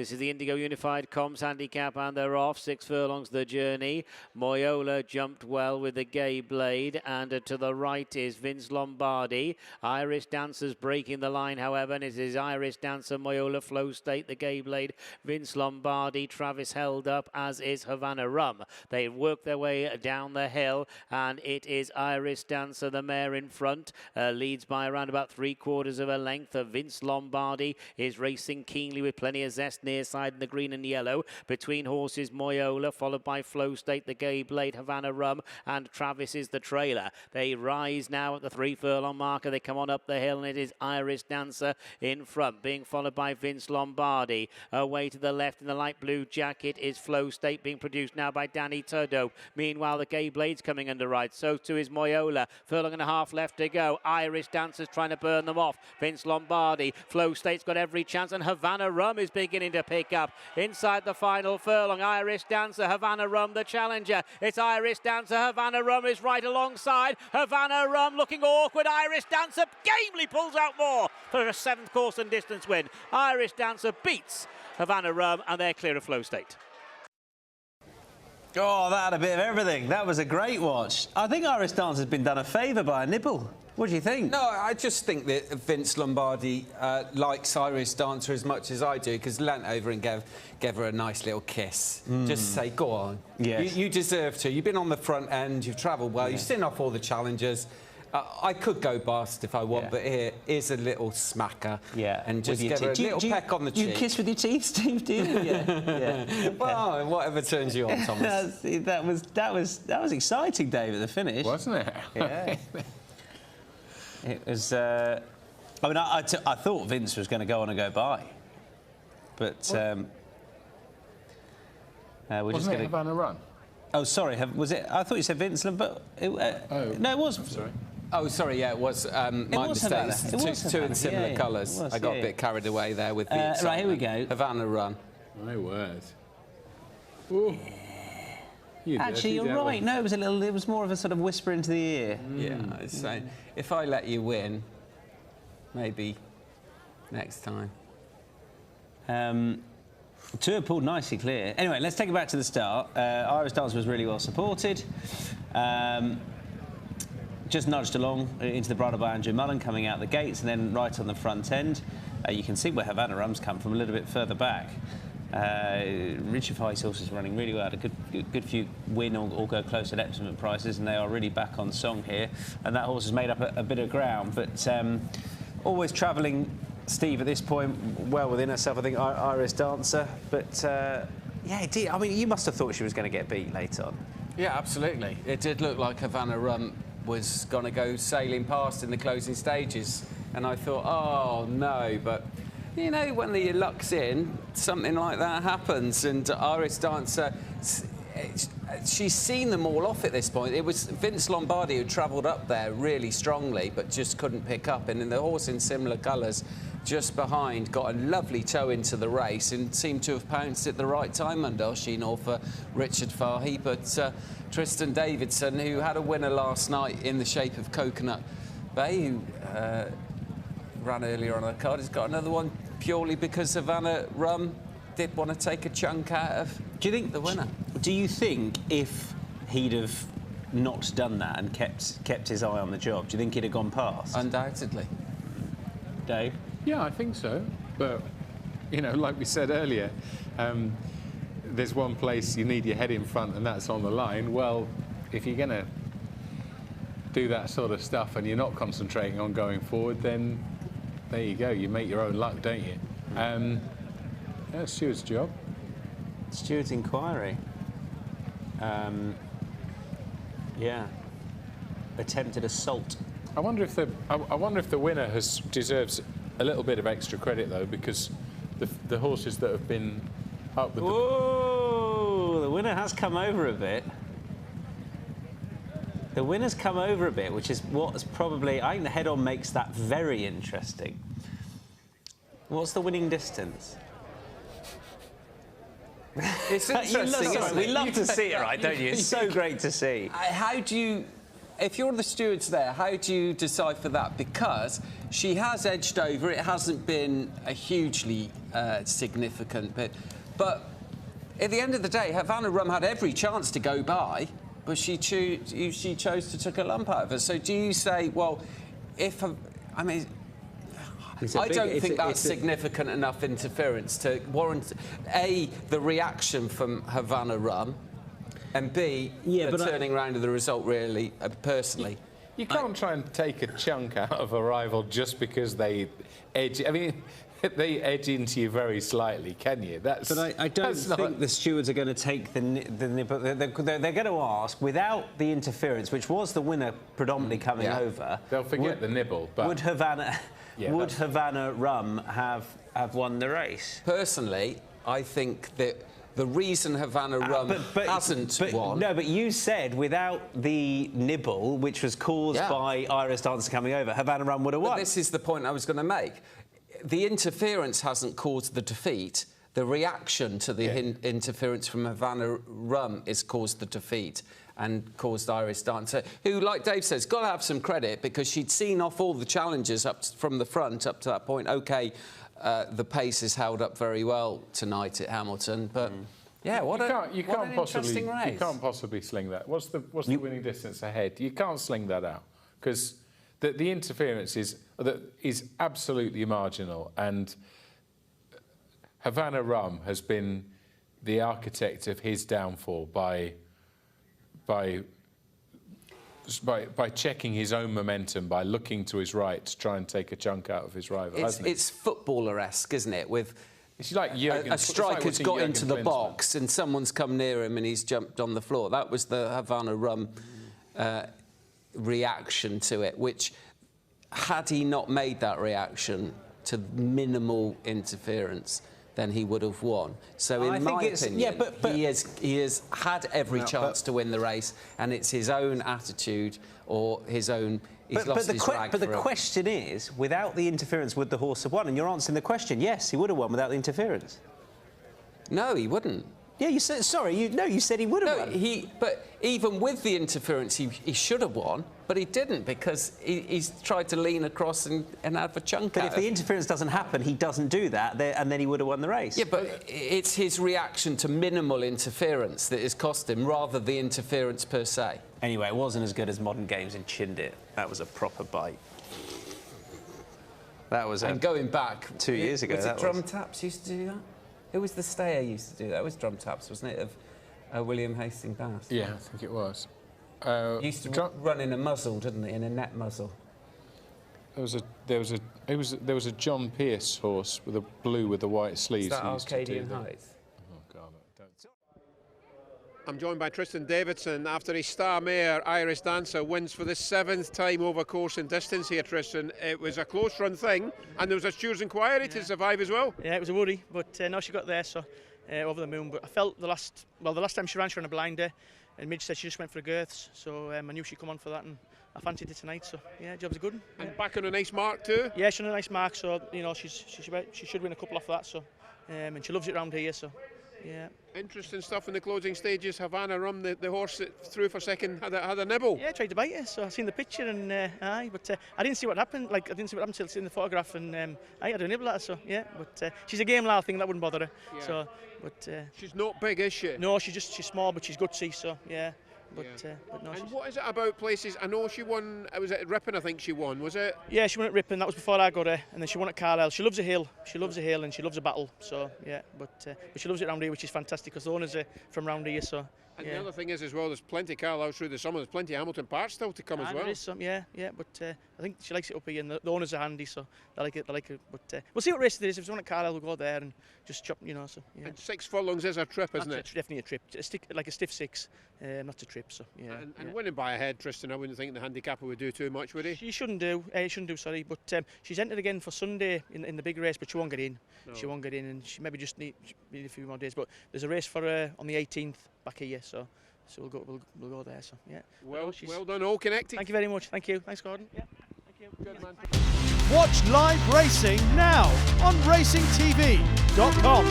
This is the Indigo Unified Comms Handicap, and they're off. 6 furlongs the journey. Moyola jumped well with the Gay Blade, and to the right is Vince Lombardi. Irish Dancer's breaking the line, however, and it is Irish Dancer, Moyola, Flow State, the Gay Blade, Vince Lombardi, Travis held up, as is Havana Rum. They work their way down the hill, and it is Irish Dancer, the mare in front, leads by around about 3/4 of a length. Vince Lombardi is racing keenly with plenty of zest near side in the green and yellow. Between horses, Moyola, followed by Flow State, the Gay Blade, Havana Rum, and Travis is the trailer. They rise now at the 3 furlong marker. They come on up the hill, and it is Irish Dancer in front, being followed by Vince Lombardi. Away to the left in the light blue jacket is Flow State, being produced now by Danny Tuddo. Meanwhile, the Gay Blade's coming under right. So too is Moyola. Furlong and a half left to go. Irish Dancer's trying to burn them off. Vince Lombardi. Flow State's got every chance, and Havana Rum is beginning to pick up. Inside the final furlong, Irish Dancer, Havana Rum the challenger. It's Irish Dancer, Havana Rum is right alongside. Havana Rum looking awkward. Irish Dancer gamely pulls out more for a 7th course and distance win. Irish Dancer beats Havana Rum, and they're clear of Flow State. Oh, that had a bit of everything. That was a great watch. I think Irish Dancer's been done a favour by a Nibble. What do you think? No, I just think that Vince Lombardi likes Irish Dancer as much as I do, because leant over and gave her a nice little kiss. Just to say, go on. Yes. You deserve to. You've been on the front end, you've travelled well, you've seen off all the challengers. I could go bust if I want, but here's a little smacker. Yeah. And just give her a little peck on the cheek. You kiss with your teeth, Steve, do you? Yeah. Well, whatever turns you on, Thomas. that was exciting, Dave, at the finish. Wasn't it? Yeah. It was... I mean, I thought Vince was going to go on and go by. But... we're just going to... Havana Run? Oh, sorry. Was it? I thought you said Vince, but... no, it was. I'm sorry. Oh, sorry, yeah, it was my mistake. Two in similar colours. I got a bit carried away there with the excitement. Right, here we go. Havana Run. My word. Ooh. Actually, you're right. No, it was more of a sort of whisper into the ear. Yeah, I was saying, if I let you win, maybe next time. Two have pulled nicely clear. Anyway, let's take it back to the start. Irish Dancer was really well supported. Just nudged along into the bridle by Andrew Mullen, coming out the gates, and then right on the front end. You can see where Havana Rum's come from, a little bit further back. Richard Fye's horse is running really well. Had a good few win or go close at Epsom prices, and they are really back on song here. And that horse has made up a bit of ground, but always travelling, Steve, at this point, well within herself, I think, Irish Dancer. But, yeah, it did. I mean, you must have thought she was going to get beat later on. Yeah, absolutely. It did look like Havana Rum was going to go sailing past in the closing stages. And I thought, oh, no, but... You know, when the luck's in, something like that happens. And Irish Dancer, she's seen them all off at this point. It was Vince Lombardi who travelled up there really strongly, but just couldn't pick up. And then the horse in similar colours just behind got a lovely toe into the race and seemed to have pounced at the right time under Oisin Orr for Richard Fahey. But Tristan Davidson, who had a winner last night in the shape of Coconut Bay, who ran earlier on the card, has got another one purely because Havana Rum did want to take a chunk out of the winner. Do you think if he'd have not done that and kept his eye on the job, do you think he'd have gone past? Undoubtedly. Dave? Yeah, I think so. But, you know, like we said earlier, there's one place you need your head in front, and that's on the line. Well, if you're going to do that sort of stuff and you're not concentrating on going forward, then there you go. You make your own luck, don't you? Yeah, Stuart's job. Stuart's inquiry. Yeah. Attempted assault. I wonder if the winner deserves a little bit of extra credit though, because the horses that have been up with Whoa! The winner has come over a bit. The winner's come over a bit, which is what's probably... I think the head-on makes that very interesting. What's the winning distance? It's interesting, isn't it? We love to see it, right, don't you? It's so great to see. How do you if you're the stewards there, how do you decipher that? Because she has edged over. It hasn't been a hugely significant bit. But at the end of the day, Havana Rum had every chance to go by, but she chose to take a lump out of it. So do you say, well, if... I mean... I don't think that's significant enough interference to warrant, A, the reaction from Havana Rum, and B, turning around to the result, really, personally. You can't try and take a chunk out of a rival just because they edge... I mean, they edge into you very slightly, can you? But I don't think the stewards are going to take the nibble. They're going to ask, without the interference, which was the winner predominantly coming over... They'll forget the nibble, but... Would Havana Rum have won the race? Personally, I think that the reason Havana Rum hasn't won... No, but you said without the nibble, which was caused by Irish Dancer coming over, Havana Rum would have won. But this is the point I was going to make. The interference hasn't caused the defeat. The reaction to the interference from Havana Rum has caused the defeat and caused Irish Dancer, who, like Dave says, got to have some credit because she'd seen off all the challenges up from the front up to that point. OK, the pace is held up very well tonight at Hamilton, but... Yeah, what an interesting race. You can't possibly sling that. What's the winning distance ahead? You can't sling that out because the interference is absolutely marginal, and Havana Rum has been the architect of his downfall by checking his own momentum, by looking to his right to try and take a chunk out of his rival. It's footballer-esque, isn't it? With it's like a striker's got into the box and someone's come near him and he's jumped on the floor. That was the Havana Rum reaction to it, which, had he not made that reaction to minimal interference, then he would have won. So in my opinion, he has had every chance to win the race, and it's his own attitude or his own... But the question is, without the interference, would the horse have won? And you're answering the question, yes, he would have won without the interference. No, he wouldn't. Yeah, you said... Sorry, you said he would have won. But even with the interference, he should have won, but he didn't because he's tried to lean across and have a chunk out. But if the interference doesn't happen, he doesn't do that, and then he would have won the race. Yeah, but it's his reaction to minimal interference that has cost him, rather the interference per se. Anyway, it wasn't as good as Modern Games and chinned it. That was a proper bite. That was... And going back... 2 years ago, was it Drum Taps used to do that? Who was the stayer used to do that? It was Drum Taps, wasn't it, of William Hastings Bass? Yeah, I think it was. He used to run in a muzzle, didn't he? In a net muzzle. There was a John Pierce horse with a blue with the white sleeves. Is that Arcadian Heights? Oh God, don't. I'm joined by Tristan Davidson. After his star mare, Irish Dancer, wins for the 7th time over course and distance here, Tristan. It was a close run thing, and there was a stewards' inquiry to survive as well. Yeah, it was a worry, but no, she got there, so over the moon. But I felt the last time she ran on a blinder, and Midge said she just went for the girths, so I knew she'd come on for that, and I fancied it tonight, so yeah, job's a good one. And back on a nice mark too? Yeah, she's on a nice mark, so you know she should win a couple off that, so and she loves it round here, so yeah. Interesting stuff in the closing stages. Havana Rum, the horse that threw for second, had a nibble. Yeah, tried to bite her, so I seen the picture and but I didn't see what happened. Like I didn't see what happened till seeing the photograph, and I had a nibble at her, so yeah. But she's a game lad thing, that wouldn't bother her. Yeah. So, but she's not big, is she? No, she's small, but she's gutsy, so yeah. But no. And what is it about places? I know she won. Was it at Ripon? I think she won. Was it? Yeah, she won at Ripon. That was before I got her, and then she won at Carlisle. She loves a hill. She loves a hill, and she loves a battle. So yeah, but she loves it round here, which is fantastic because the owners are from round here. So. And the other thing is as well, there's plenty of Carlisle through the summer. There's plenty of Hamilton Park still to come as well. There is some, yeah. But I think she likes it up here, and the owners are handy, so they like it. But we'll see what race there is. If it's one at Carlisle, we'll go there and just chop, you know. So yeah. And 6 furlongs is a trip, isn't it? Definitely a trip. Like a stiff 6, not a trip. So yeah. And winning by a head, Tristan, I wouldn't think the handicapper would do too much, would he? She shouldn't do. Sorry, but she's entered again for Sunday in the big race, but she won't get in. No. She won't get in, and she maybe just need a few more days. But there's a race for her on the 18th back here, so. So we'll go there. So yeah. Well done, all connected. Thank you very much. Thank you. Thanks, Gordon. Yeah. Thank you. Good man. Watch live racing now on racingtv.com.